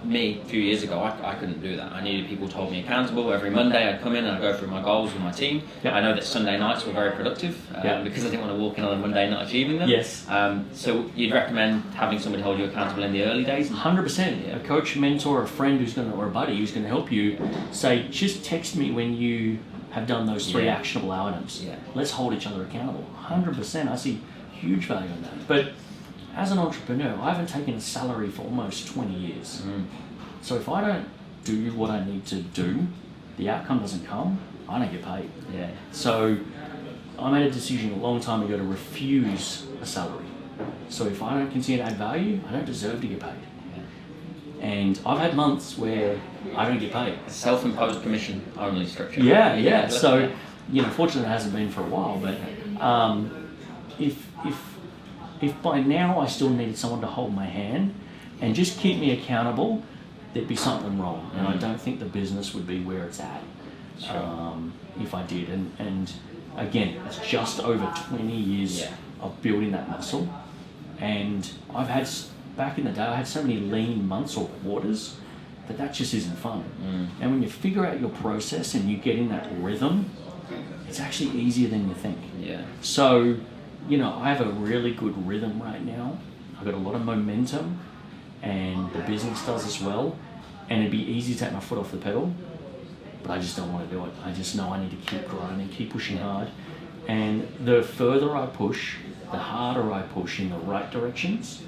me, a few years ago, I couldn't do that. I needed people to hold me accountable. Every Monday I'd come in and I'd go through my goals with my team. Yep. I know that Sunday nights were very productive because I didn't want to walk in on a Monday not achieving them.
Yes.
So you'd recommend having somebody hold you accountable in the early days?
100%. A coach, mentor, a friend or a buddy who's going to help you say, just text me when you have done those 3 actionable items.
Yeah.
Let's hold each other accountable. 100%. I see huge value in that. But as an entrepreneur, I haven't taken a salary for almost 20 years. So if I don't do what I need to do, the outcome doesn't come, I don't get paid.
Yeah.
So I made a decision a long time ago to refuse a salary. So if I don't continue to add value, I don't deserve to get paid. And I've had months where I don't get paid.
A self-imposed commission-only structure.
Yeah. So, fortunately it hasn't been for a while, but if by now I still needed someone to hold my hand and just keep me accountable, there'd be something wrong. And I don't think the business would be where it's at if I did. And again, it's just over 20 years of building that muscle. And back in the day, I had so many lean months or quarters that just isn't fun. And when you figure out your process and you get in that rhythm, it's actually easier than you think.
Yeah.
So, I have a really good rhythm right now. I've got a lot of momentum and the business does as well. And it'd be easy to take my foot off the pedal. but I just don't want to do it. I just know I need to keep grinding, keep pushing hard. And the further I push, the harder I push in the right directions,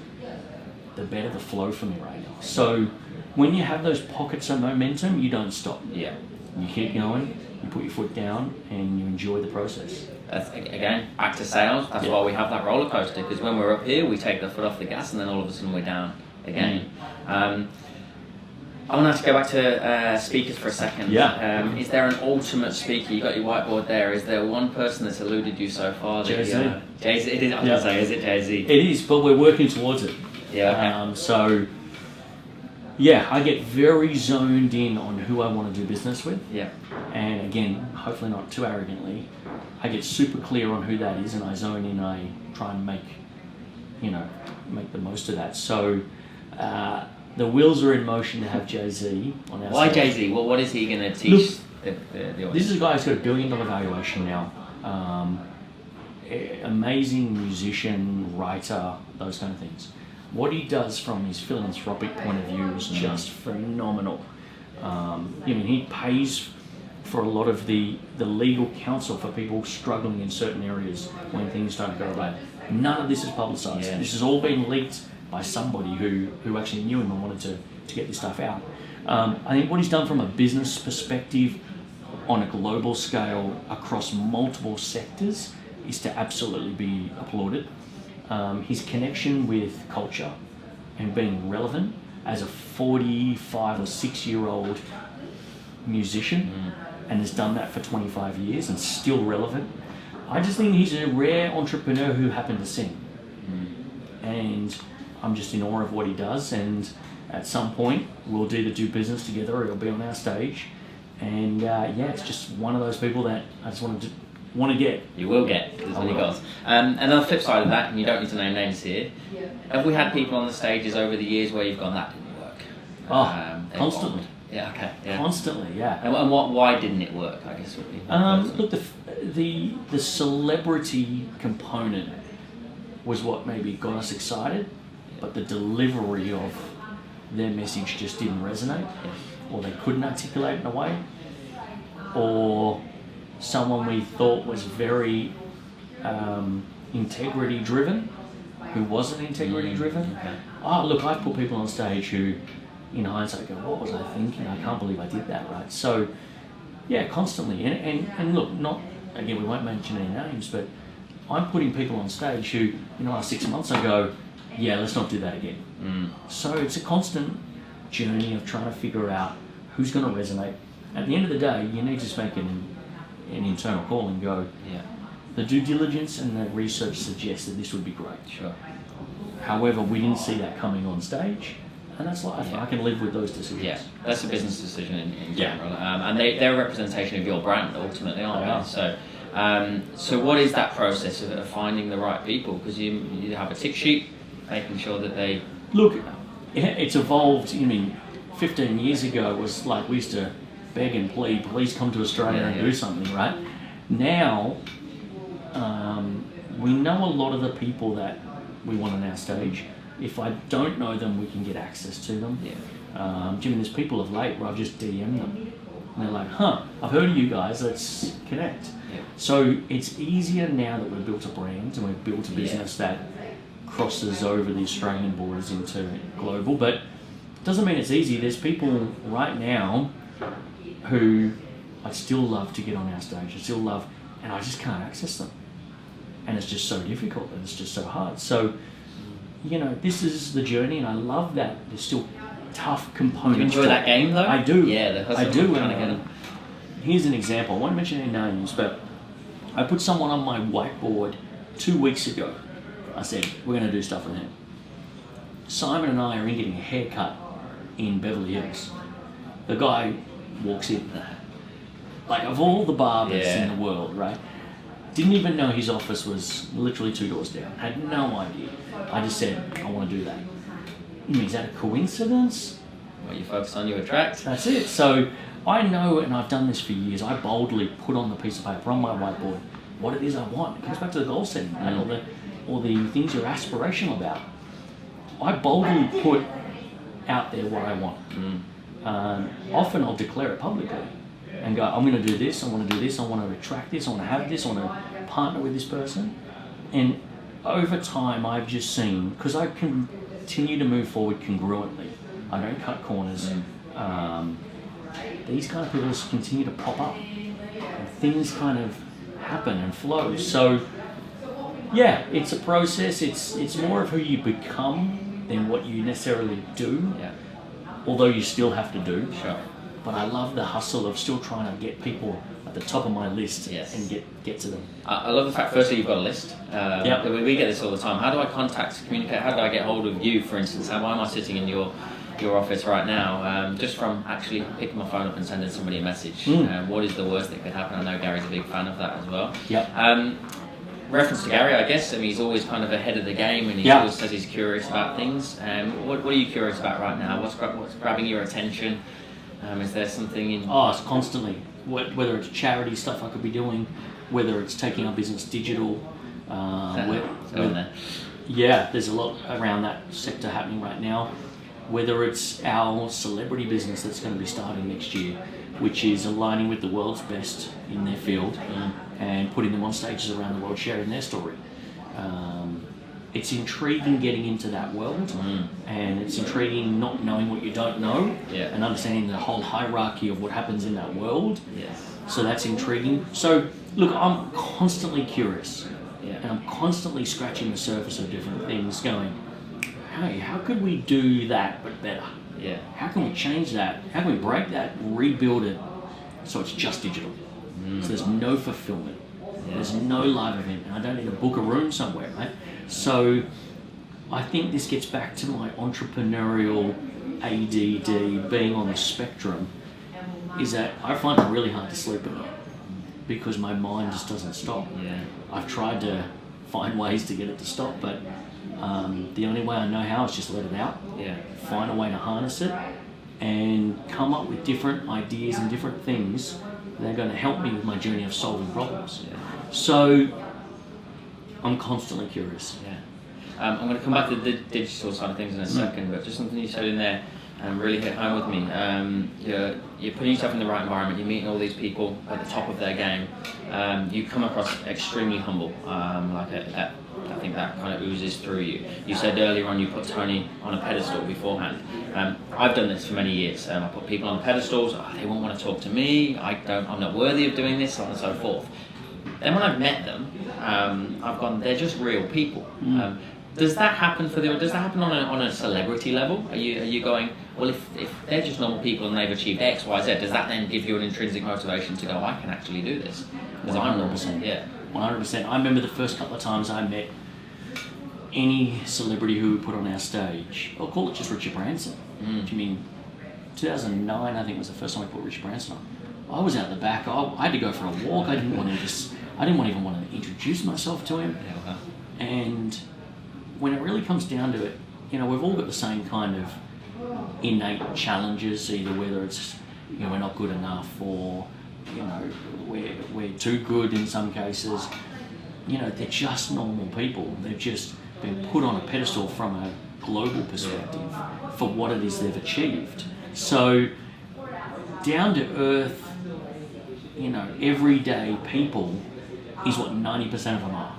the better the flow for me right now. So when you have those pockets of momentum, you don't stop.
Yeah.
You keep going, you put your foot down, and you enjoy the process.
Again, back to sales. That's why we have that roller coaster, because when we're up here, we take the foot off the gas, and then all of a sudden we're down again. I want to go back to speakers for a second.
Yeah.
Is there an ultimate speaker? You got your whiteboard there. Is there one person that's eluded you so far?
Jay-Z.
Jay-Z. It is. I was gonna say, is it Jay-Z?
It is, but we're working towards it.
Yeah. Okay.
So, yeah, I get very zoned in on who I want to do business with.
Yeah.
And again, hopefully not too arrogantly, I get super clear on who that is, and I zone in. I try and make the most of that. So, the wheels are in motion to have Jay-Z on our
Why
side.
Jay-Z? Well, what is he going to teach the audience?
This is a guy who's got $1 billion valuation now. Amazing musician, writer, those kind of things. What he does from his philanthropic point of view is just phenomenal. He pays for a lot of the legal counsel for people struggling in certain areas when things don't go right. None of this is publicised.
Yeah.
This has all been leaked by somebody who actually knew him and wanted to get this stuff out. I think what he's done from a business perspective on a global scale across multiple sectors is to absolutely be applauded. His connection with culture and being relevant as a 45 or 6-year-old musician and has done that for 25 years and still relevant. I just think he's a rare entrepreneur who happened to sing. And I'm just in awe of what he does, and at some point we'll either do business together or he'll be on our stage. And it's just one of those people that I just want to get.
You will get, there's many goals. And on the flip side of that, and you don't need to name names here, have we had people on the stages over the years where you've gone, that didn't work?
Constantly.
Yeah, okay. Yeah.
Constantly, yeah.
And why didn't it work, I guess? Would be
look, the celebrity component was what maybe got us excited, but the delivery of their message just didn't resonate, or they couldn't articulate it in a way, or someone we thought was very integrity driven who wasn't integrity driven. Oh, look, I've put people on stage who in hindsight go, what was I thinking? I can't believe I did that, right? So yeah, constantly, and look, not again, we won't mention any names, but I'm putting people on stage who, 6 months ago, yeah, let's not do that again. So it's a constant journey of trying to figure out who's going to resonate. At the end of the day, you need to just make an internal call and go, the due diligence and the research suggests that this would be great.
Sure.
However, we didn't see that coming on stage, and that's life. I can live with those decisions.
Yeah, that's a business decision in general. And they're a representation of your brand, ultimately, aren't they? So what is that process of finding the right people? Because you have a tick sheet, making sure that they...
Look, it's evolved. 15 years ago it was like we used to beg and plead, please come to Australia and do something, right? Now, we know a lot of the people that we want on our stage. If I don't know them, we can get access to them. Jimmy, there's people of late where I've just DM'd them. And they're like, I've heard of you guys, let's connect. So it's easier now that we've built a brand and we've built a business that crosses over the Australian borders into global, but it doesn't mean it's easy. There's people right now who I'd still love to get on our stage, and I just can't access them. And it's just so difficult and it's just so hard. So, this is the journey, and I love that there's still tough components.
Do you enjoy that game though?
I do.
Yeah,
I do. Here's an example. I won't mention any names, but I put someone on my whiteboard 2 weeks ago. I said, we're going to do stuff with him. Simon and I are in getting a haircut in Beverly Hills. The guy walks in, like of all the barbers in the world, right? Didn't even know his office was literally 2 doors down. Had no idea. I just said, I want to do that. Is that a coincidence?
What you focus on, you attract.
That's it. So I know, and I've done this for years, I boldly put on the piece of paper on my whiteboard what it is I want. It comes back to the goal setting, right? Or the things you're aspirational about. I boldly put out there what I want. Often I'll declare it publicly, and go, I'm going to do this, I want to do this, I want to attract this, I want to have this, I want to partner with this person. And over time, I've just seen, because I continue to move forward congruently, I don't cut corners, these kind of people just continue to pop up, and things kind of happen and flow. So yeah, it's a process. It's more of who you become than what you necessarily do.
Yeah.
Although you still have to do.
Sure.
But I love the hustle of still trying to get people at the top of my list and get to them.
I love the fact, firstly, you've got a list. We get this all the time. How do I communicate? How do I get hold of you, for instance? Why am I sitting in your office right now? Just from actually picking my phone up and sending somebody a message. What is the worst that could happen? I know Gary's a big fan of that as well.
Yep.
Reference to Gary, I guess. I mean, he's always kind of ahead of the game, and he always says he's curious about things. What are you curious about right now? What's grabbing your attention? Is there something in...
Oh, it's constantly. Whether it's charity stuff I could be doing, whether it's taking our business digital. There's a lot around that sector happening right now. Whether it's our celebrity business that's going to be starting next year, which is aligning with the world's best in their field and putting them on stages around the world sharing their story. It's intriguing getting into that world, and it's intriguing not knowing what you don't know and understanding the whole hierarchy of what happens in that world.
Yes.
So that's intriguing. So look, I'm constantly curious and I'm constantly scratching the surface of different things going, hey, how could we do that but better?
Yeah.
How can we change that? How can we break that, rebuild it so it's just digital? So there's no fulfillment. There's no live event, and I don't need to book a room somewhere, right? So I think this gets back to my entrepreneurial ADD, being on the spectrum, is that I find it really hard to sleep at night because my mind just doesn't stop.
Yeah.
I've tried to find ways to get it to stop, but the only way I know how is just let it out, find a way to harness it, and come up with different ideas and different things that are going to help me with my journey of solving problems.
Yeah.
So I'm constantly curious.
Yeah. I'm going to come back to the digital side of things in a second, but just something you said in there really hit home with me. You're putting yourself in the right environment, you're meeting all these people at the top of their game. You come across extremely humble, I think that kind of oozes through you. You said earlier on you put Tony on a pedestal beforehand. I've done this for many years. I put people on pedestals, they won't want to talk to me, I'm not worthy of doing this, so on and so forth. Then when I've met them, I've gone, they're just real people. Does that happen does that happen on a celebrity level? Are you going, well, if they're just normal people and they've achieved X, Y, Z, does that then give you an intrinsic motivation to go, I can actually do this? Because I'm normal.
100%. I remember the first couple of times I met any celebrity who we put on our stage. I'll call it just Richard Branson. Do you mean 2009? I think was the first time we put Richard Branson on. I was out the back. I had to go for a walk. I didn't even want to introduce myself to him. And when it really comes down to it, we've all got the same kind of innate challenges, either whether it's we're not good enough or we're too good in some cases. They're just normal people. They've just been put on a pedestal from a global perspective for what it is they've achieved. So down to earth, everyday people is what 90% of them are.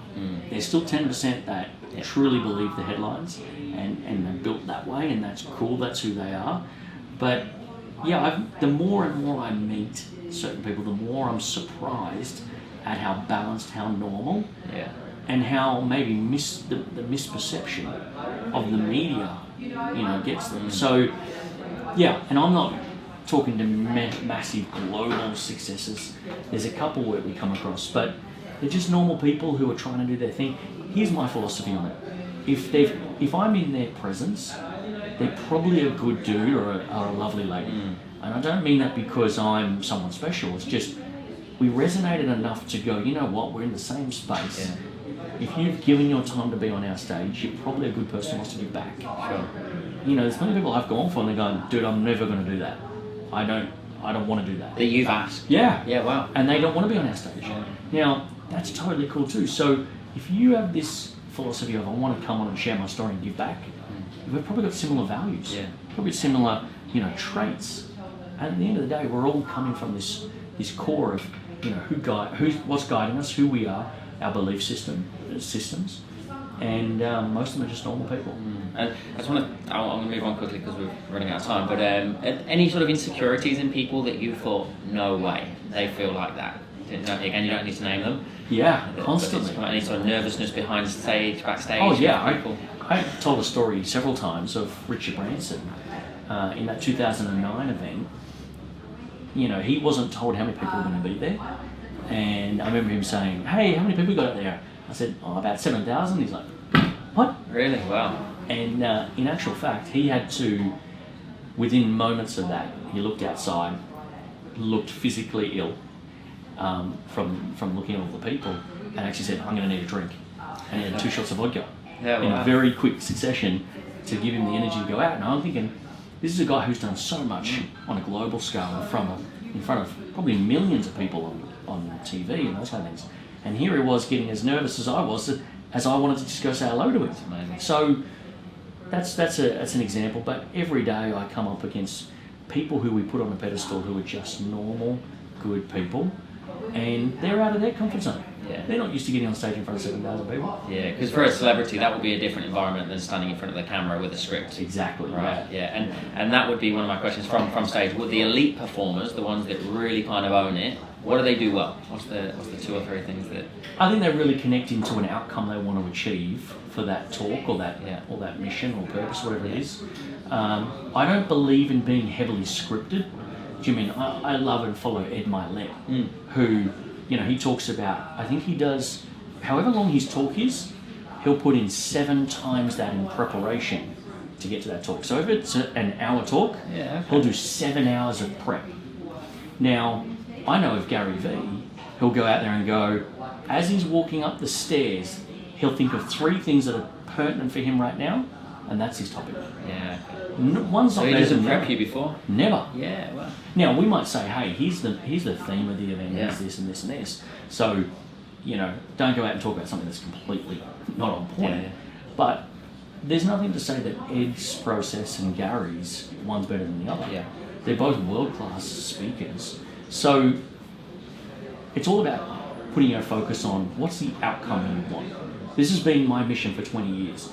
There's still 10% that truly believe the headlines and they're built that way, and that's cool, that's who they are. But the more and more I meet certain people, the more I'm surprised at how balanced, how normal, and how maybe the misperception of the media, gets them. So, and I'm not talking to massive global successes. There's a couple where we come across, but they're just normal people who are trying to do their thing. Here's my philosophy on it. If I'm in their presence, they're probably a good dude or a lovely lady. And I don't mean that because I'm someone special. It's just we resonated enough to go, you know what, we're in the same space. If you've given your time to be on our stage, you're probably a good person who wants to give back. Sure. There's many people I've gone for and they're going, dude, I'm never going to do that. I don't want to do that.
That you've asked.
Yeah,
wow.
And they don't want to be on our stage. Now, that's totally cool too. So if you have this philosophy of I want to come on and share my story and give back, we've probably got similar values. Probably similar, traits. at the end of the day, we're all coming from this core of, what's guiding us, who we are, our belief systems, and most of them are just normal people.
And I just want to, I'm going to move on quickly because we're running out of time, but any sort of insecurities in people that you thought, no way, they feel like that? Again, you don't need to name them.
Yeah, constantly.
Any sort of nervousness backstage?
Oh yeah, I told a story several times of Richard Branson in that 2009 event. He wasn't told how many people were going to be there, and I remember him saying, "Hey, how many people got out there?" I said, about 7,000. He's like, "What?" Really? Wow. And in actual fact, he had to, within moments of that, he looked outside, looked physically ill from looking at all the people, and actually said, "I'm going to need a drink." And he had 2 shots of vodka in a very quick succession to give him the energy to go out. And I'm thinking, this is a guy who's done so much on a global scale in front of probably millions of people on TV and those kind of things. And here he was getting as nervous as I was, as I wanted to just go say hello to him.
Amazing.
So that's an example. But every day I come up against people who we put on a pedestal who are just normal, good people, and they're out of their comfort zone. Yeah. They're not used to getting on stage in front of 7,000 people.
Yeah, because for a celebrity, that would be a different environment than standing in front of the camera with a script.
Exactly.
Right. Yeah, and that would be one of my questions from stage. Would the elite performers, the ones that really kind of own it, what do they do well? What's the 2 or 3 things that?
I think they're really connecting to an outcome they want to achieve for that talk or that mission or purpose, whatever it is. I don't believe in being heavily scripted. Do you mean I love and follow Ed Milet, who, he talks about, I think he does, however long his talk is, he'll put in 7 times that in preparation to get to that talk. So if it's an hour talk, he'll do 7 hours of prep. Now, I know of Gary Vee, he'll go out there and go, as he's walking up the stairs, he'll think of 3 things that are pertinent for him right now, and that's his topic.
Yeah.
One's not
so he doesn't prep you before?
Never.
Yeah, well.
Now, we might say, hey, here's the theme of the event, here's this and this and this. So, don't go out and talk about something that's completely not on point. Yeah. But there's nothing to say that Ed's process and Gary's, one's better than the other.
Yeah.
They're both world-class speakers. So, it's all about putting your focus on what's the outcome you want. This has been my mission for 20 years.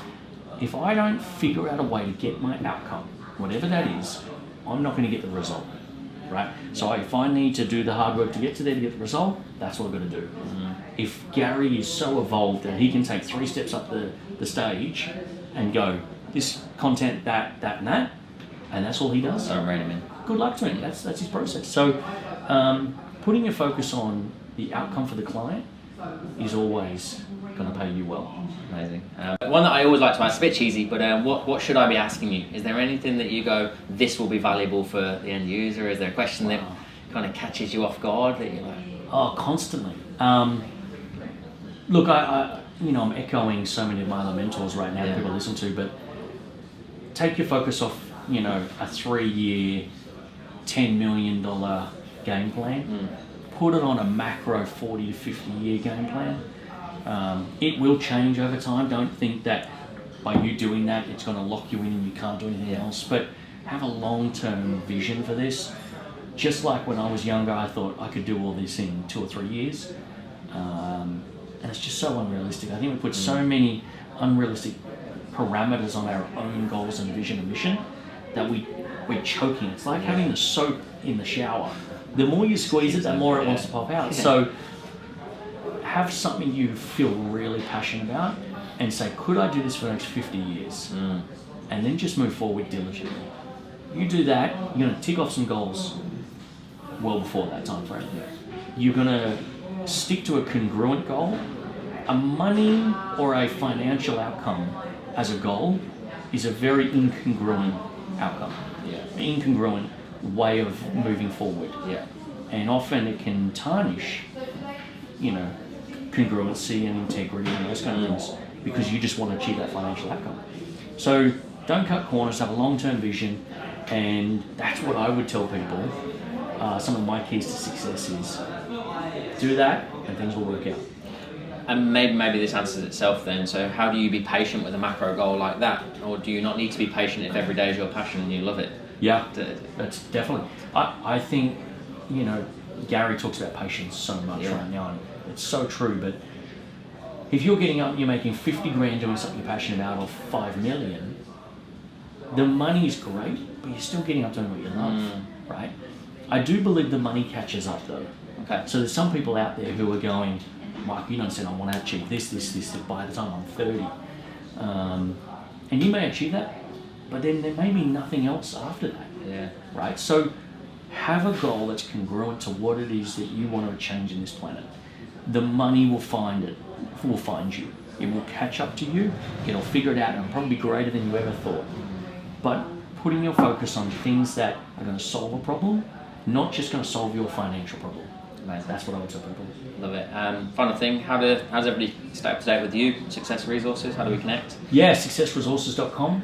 If I don't figure out a way to get my outcome, whatever that is, I'm not going to get the result, right? So if I need to do the hard work to get to there to get the result, that's what I've got to do. Mm-hmm. If Gary is so evolved that he can take 3 steps up the stage and go, this content, that, and that, and that's all he does.
Don't rein him in.
Good luck to him. That's his process. So putting your focus on the outcome for the client is always going to pay you well.
Amazing. One that I always like to ask, a bit cheesy, but what should I be asking you? Is there anything that you go, this will be valuable for the end user? Is there a question that kind of catches you off guard that you're like?
Oh, constantly. Look, I'm echoing so many of my other mentors right now that people listen to, but take your focus off, a 3-year, $10 million game plan. Put it on a macro 40 to 50 year game plan. It will change over time. Don't think that by you doing that, it's going to lock you in and you can't do anything else. But have a long-term vision for this. Just like when I was younger, I thought I could do all this in 2 or 3 years. And it's just so unrealistic. I think we put so many unrealistic parameters on our own goals and vision and mission that we're choking. It's like having the soap in the shower. The more you squeeze it, the more it wants to pop out. So have something you feel really passionate about and say, could I do this for the next 50 years? And then just move forward diligently. You do that, you're going to tick off some goals well before that time frame. You're going to stick to a congruent goal. A money or a financial outcome as a goal is a very incongruent outcome. Incongruent way of moving forward. And often it can tarnish, congruency and integrity and those kind of things because you just want to achieve that financial outcome. So don't cut corners, have a long-term vision, and that's what I would tell people. Some of my keys to success is do that and things will work out.
And maybe this answers itself then. So how do you be patient with a macro goal like that? Or do you not need to be patient if every day is your passion and you love it?
Yeah, that's definitely. I think, you know, Gary talks about patience so much right now, and it's so true. But if you're getting up and you're making 50 grand doing something you're passionate about, or 5 million, the money is great, but you're still getting up doing what you love, right? I do believe the money catches up though.
Okay.
So there's some people out there who are going, Mike, you don't say I want to achieve this by the time I'm 30. And you may achieve that, but then there may be nothing else after that.
Yeah.
Right? So have a goal that's congruent to what it is that you want to change in this planet. The money will find it, will find you. It will catch up to you, it'll figure it out, and it'll probably be greater than you ever thought. But putting your focus on things that are going to solve a problem, not just going to solve your financial problem.
Amazing.
That's what I would tell people.
Love it. Final thing, how does everybody stay up to date with you? Success Resources, how do we connect?
Yeah, successresources.com.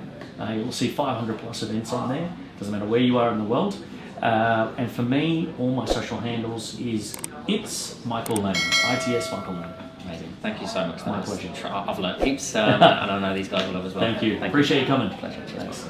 You'll see 500 plus events on there. Doesn't matter where you are in the world. And for me, all my social handles is it's Michael Lane, ITS Michael Lane.
Amazing. Thank you so much.
My pleasure.
I've learned heaps, and I know these guys will have as well.
Thank you. Appreciate you coming.
Pleasure.
Thanks.